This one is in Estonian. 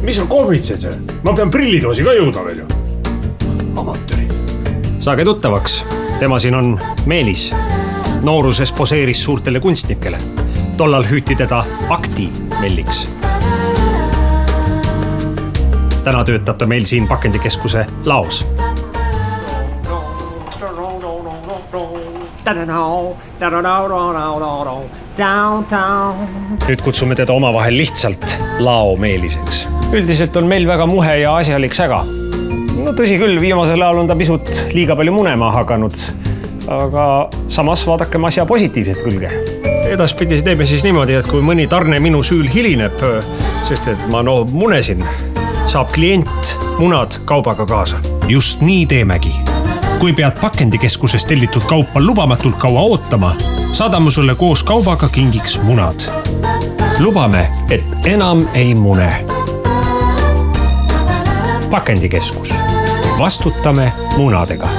mis on kohvitsed see? Ma pean prillidoosi ka jõudma veel ju. Amatööri. Saage tuttavaks. Tema siin on Meelis. Nooruses poseeris suurtele kunstnikele. Tollal hüüti teda Akti Melliks. Täna töötab ta meil siin pakendikeskuse laos. Nüüd kutsume teda omavahel lihtsalt Lao Meeliseks. Üldiselt on meil väga muhe ja asjalik säga. No tõsi küll, viimasel ajal on ta pisut liiga palju munema hakanud. Aga samas vaadakem asja positiivset külge. Edaspidi teeme siis niimoodi, et kui mõni tarne minu süül hilineb, sest et ma munesin, saab klient munad kaubaga kaasa. Just nii teemegi. Kui pead pakendikeskuses tellitud kaupa lubamatult kaua ootama, saadame sulle koos kaubaga kingiks munad. Lubame, et enam ei mune. Pakendikeskus. Vastutame munadega.